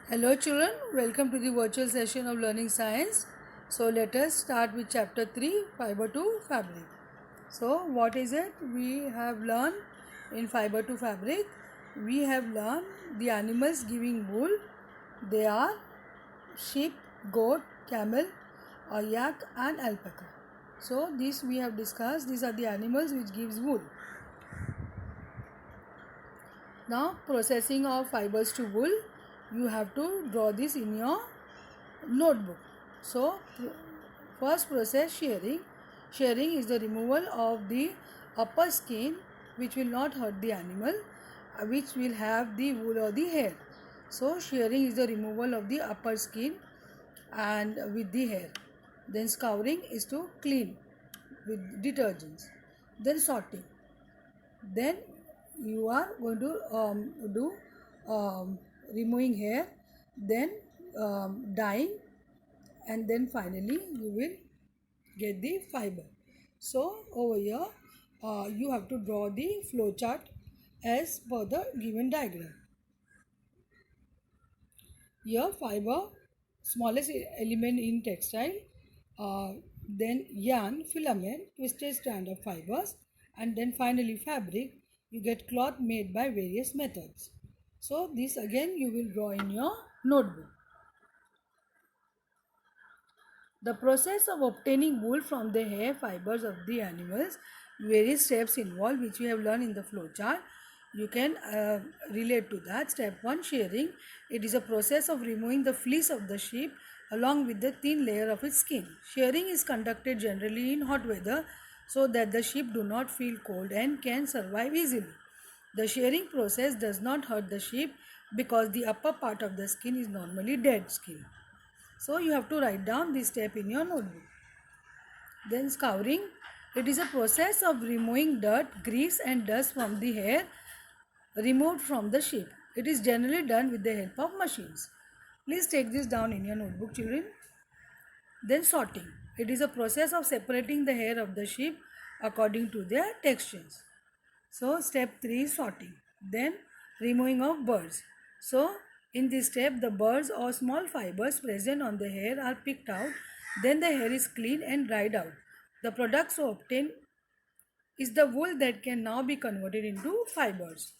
Hello children, welcome to the virtual session of learning science. So let us start with chapter 3, fiber to fabric. So what is it we have learned in fiber to fabric? We have learned the animals giving wool. They are sheep, goat, camel, yak and alpaca. So this we have discussed. These are the animals which gives wool. Now processing of fibers to wool, you have to draw this in your notebook. So first process shearing. Shearing is the removal of the upper skin which will not hurt the animal, which will have the wool or the hair. So shearing is the removal of the upper skin and with the hair. Then scouring is to clean with detergents. Then sorting. Then you are going to do removing hair, then dyeing, and then finally you will get the fiber. So over here you have to draw the flow chart as per the given diagram. Here fiber, smallest element in textile, then yarn, filament, twisted strand of fibers, and then finally fabric. You get cloth made by various methods. So this again you will draw in your notebook. The process of obtaining wool from the hair fibers of the animals, various steps involved which we have learned in the flow chart. You can relate to that. Step 1, shearing. It is a process of removing the fleece of the sheep along with the thin layer of its skin. Shearing is conducted generally in hot weather so that the sheep do not feel cold and can survive easily. The shearing process does not hurt the sheep because the upper part of the skin is normally dead skin. So you have to write down this step in your notebook. Then scouring. It is a process of removing dirt, grease and dust from the hair removed from the sheep. It is generally done with the help of machines. Please take this down in your notebook, children. Then sorting. It is a process of separating the hair of the sheep according to their textures. So step 3 is sorting. Then removing of burrs. So in this step the burrs or small fibers present on the hair are picked out. Then the hair is cleaned and dried out. The product so obtained is the wool that can now be converted into fibers.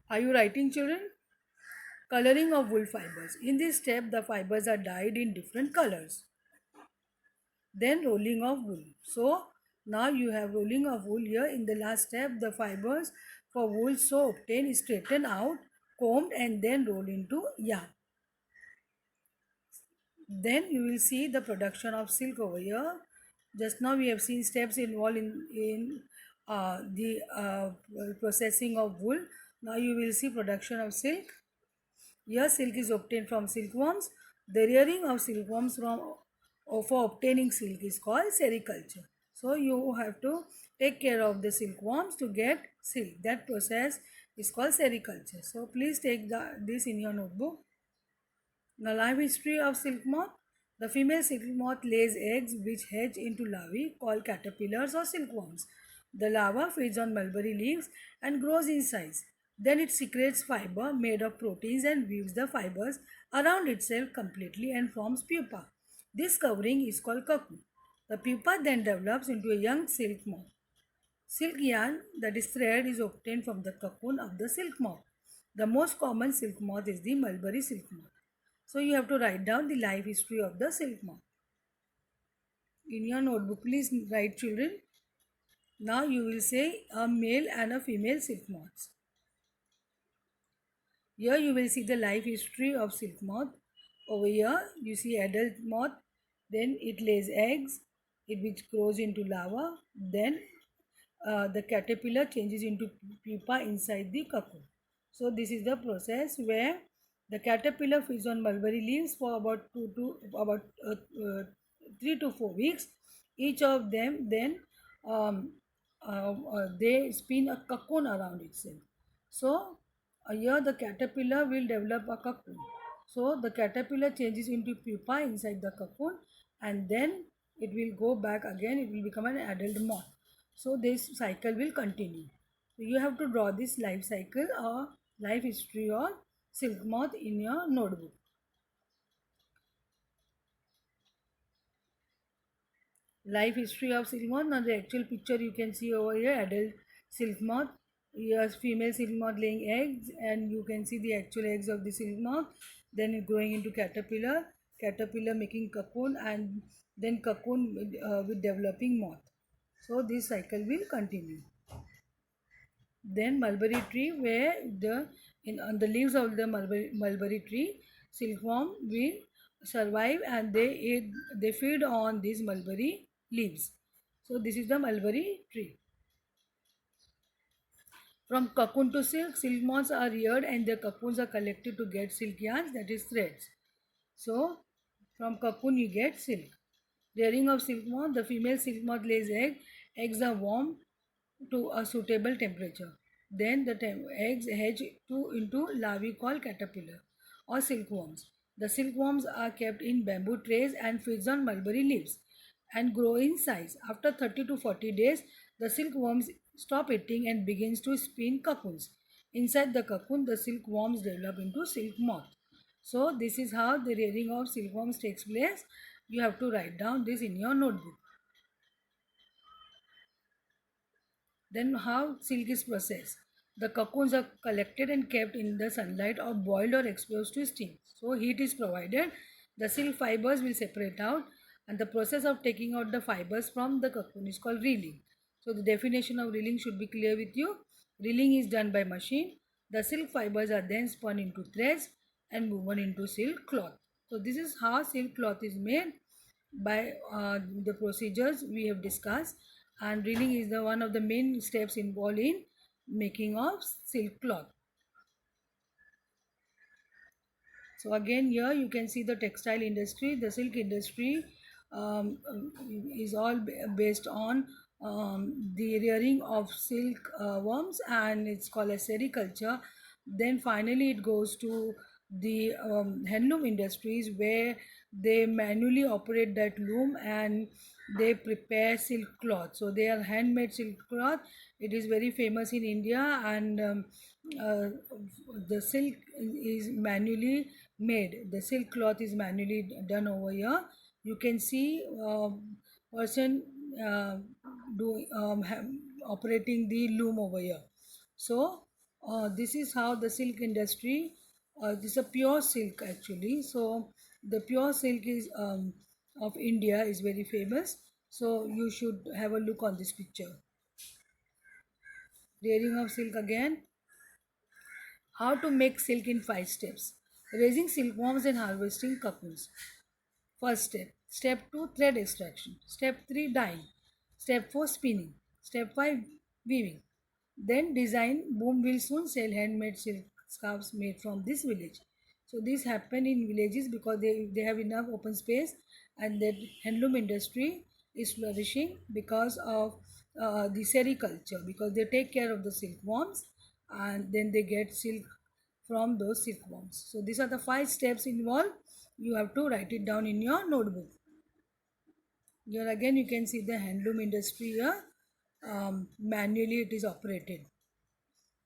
Are you writing, children? Coloring of wool fibers. In this step the fibers are dyed in different colors. Then rolling of wool. So now you have rolling of wool here. In the last step the fibers for wool so obtained is straightened out, combed and then rolled into yarn. Then you will see the production of silk over here. Just now we have seen steps involved in the processing of wool. Now you will see production of silk. Here silk is obtained from silkworms. The rearing of silkworms for obtaining silk is called sericulture. So you have to take care of the silkworms to get silk. That process is called sericulture. So please take this in your notebook. The life history of silk moth. The female silk moth lays eggs which hatch into larvae called caterpillars or silkworms. The larva feeds on mulberry leaves and grows in size. Then it secretes fiber made of proteins and weaves the fibers around itself completely and forms pupa. This covering is called cocoon. The pupa then develops into a young silk moth. Silk yarn, that is thread, is obtained from the cocoon of the silk moth. The most common silk moth is the mulberry silk moth. So you have to write down the life history of the silk moth. In your notebook, please write, children. Now you will say a male and a female silk moths. Here you will see the life history of silk moth. Over here you see adult moth, then it lays eggs, it which grows into larva, then the caterpillar changes into pupa inside the cocoon. So this is the process where the caterpillar feeds on mulberry leaves for about 3 to 4 weeks. Each of them then they spin a cocoon around itself. So here the caterpillar will develop a cocoon. So the caterpillar changes into pupa inside the cocoon and then it will go back again, it will become an adult moth. So this cycle will continue. So you have to draw this life cycle or life history of silk moth in your notebook. Life history of silk moth. Now the actual picture you can see over here, adult silk moth. Here's female silk moth laying eggs, and you can see the actual eggs of the silk moth. Then it growing into caterpillar, caterpillar making cocoon, and then cocoon with developing moth. So this cycle will continue. Then mulberry tree, where on the leaves of the mulberry tree, silkworm will survive, and they feed on these mulberry leaves. So this is the mulberry tree. From cocoon to silk, silk moths are reared and their cocoons are collected to get silk yarns, that is threads. So from cocoon you get silk. Rearing of silk moth, the female silk moth lays egg. Eggs are warm to a suitable temperature. Then the eggs hatch into larvae called caterpillar or silkworms. The silkworms are kept in bamboo trays and feeds on mulberry leaves and grow in size. After 30 to 40 days, the silkworms stop eating and begins to spin cocoons. Inside the cocoon, the silkworms develop into silk moth. So this is how the rearing of silkworms takes place. You have to write down this in your notebook. Then how silk is processed. The cocoons are collected and kept in the sunlight or boiled or exposed to steam. So heat is provided. The silk fibers will separate out, and the process of taking out the fibers from the cocoon is called reeling. So the definition of reeling should be clear with you. Reeling is done by machine. The silk fibers are then spun into threads and woven into silk cloth. So this is how silk cloth is made by the procedures we have discussed, and reeling is the one of the main steps involved in making of silk cloth. So again here you can see the textile industry, the silk industry is all based on the rearing of silk worms, and it's called as sericulture. Then finally it goes to the handloom industries, where they manually operate that loom and they prepare silk cloth. So they are handmade silk cloth. It is very famous in India, and uh, the silk is manually made. The silk cloth is manually done over here. You can see person uh, do operating the loom over here. So this is how the silk industry. This is a pure silk actually. So the pure silk is of India is very famous. So you should have a look on this picture. Rearing of silk again. How to make silk in 5 steps. Raising silkworms and harvesting cocoons. First step. Step 2, thread extraction. Step 3, dyeing. Step 4, spinning. Step 5, weaving. Then design. Boom will soon sell handmade silk scarves made from this village. So this happen in villages because they have enough open space, and that handloom industry is flourishing because of the sericulture, because they take care of the silkworms and then they get silk from those silkworms. So these are the 5 steps involved. You have to write it down in your notebook. Here again you can see the handloom industry here. Manually it is operated.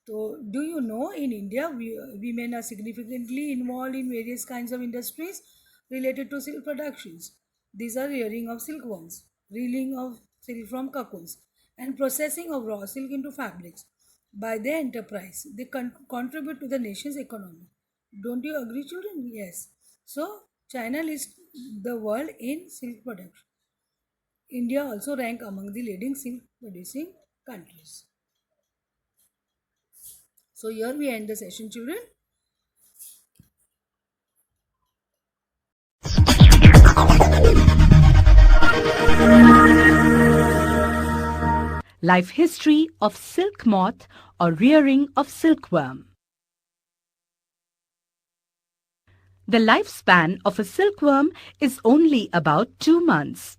So, do you know in India, women are significantly involved in various kinds of industries related to silk productions. These are rearing of silkworms, reeling of silk from cocoons, and processing of raw silk into fabrics. By their enterprise, they contribute to the nation's economy. Don't you agree, children? Yes. So, China leads the world in silk production. India also rank among the leading silk producing countries. So here we end the session, children. Life history of silk moth or rearing of silkworm. The lifespan of a silkworm is only about 2 months.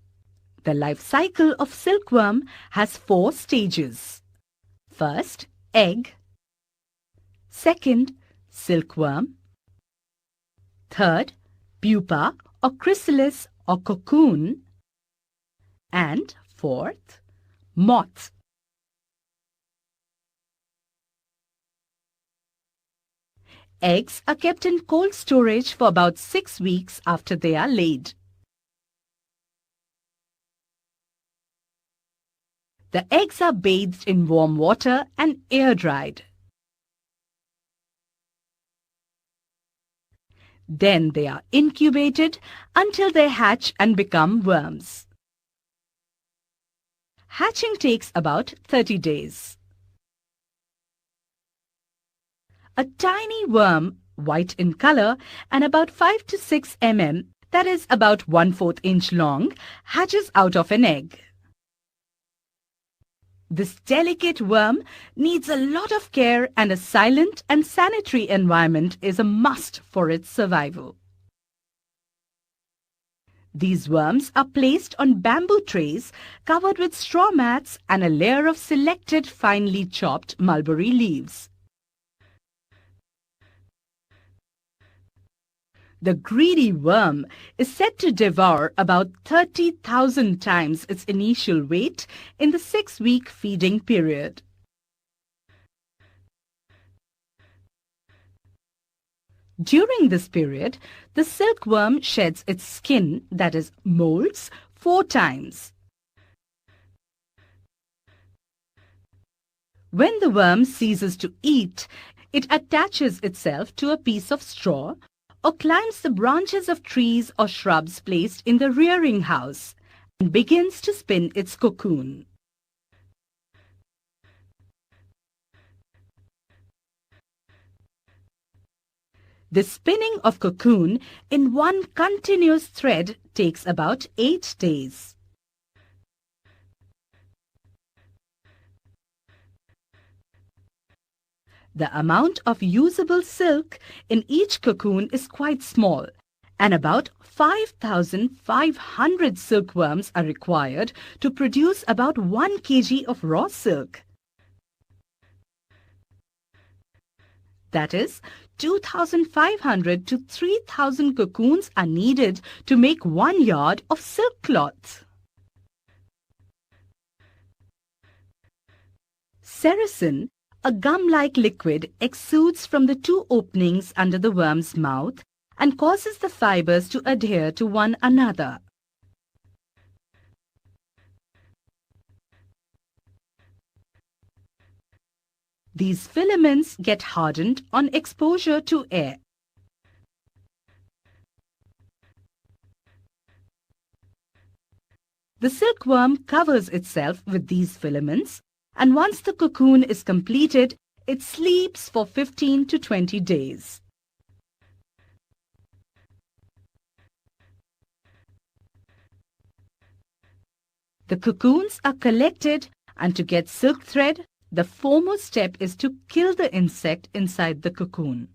The life cycle of silkworm has 4 stages. First, egg. Second, silkworm. Third, pupa or chrysalis or cocoon. And fourth, moth. Eggs are kept in cold storage for about 6 weeks after they are laid. The eggs are bathed in warm water and air-dried. Then they are incubated until they hatch and become worms. Hatching takes about 30 days. A tiny worm, white in color and about 5 to 6 mm, that is about 1/4 inch long, hatches out of an egg. This delicate worm needs a lot of care, and a silent and sanitary environment is a must for its survival. These worms are placed on bamboo trays covered with straw mats and a layer of selected finely chopped mulberry leaves. The greedy worm is said to devour about 30,000 times its initial weight in the 6-week feeding period. During this period, the silkworm sheds its skin, that is, molds, 4 times. When the worm ceases to eat, it attaches itself to a piece of straw or climbs the branches of trees or shrubs placed in the rearing house and begins to spin its cocoon. The spinning of cocoon in one continuous thread takes about 8 days. The amount of usable silk in each cocoon is quite small, and about 5,500 silkworms are required to produce about 1 kg of raw silk. That is, 2,500 to 3,000 cocoons are needed to make 1 yard of silk cloth. Sericin, a gum-like liquid, exudes from the 2 openings under the worm's mouth and causes the fibers to adhere to one another. These filaments get hardened on exposure to air. The silkworm covers itself with these filaments, and once the cocoon is completed, it sleeps for 15 to 20 days. The cocoons are collected, and to get silk thread, the foremost step is to kill the insect inside the cocoon.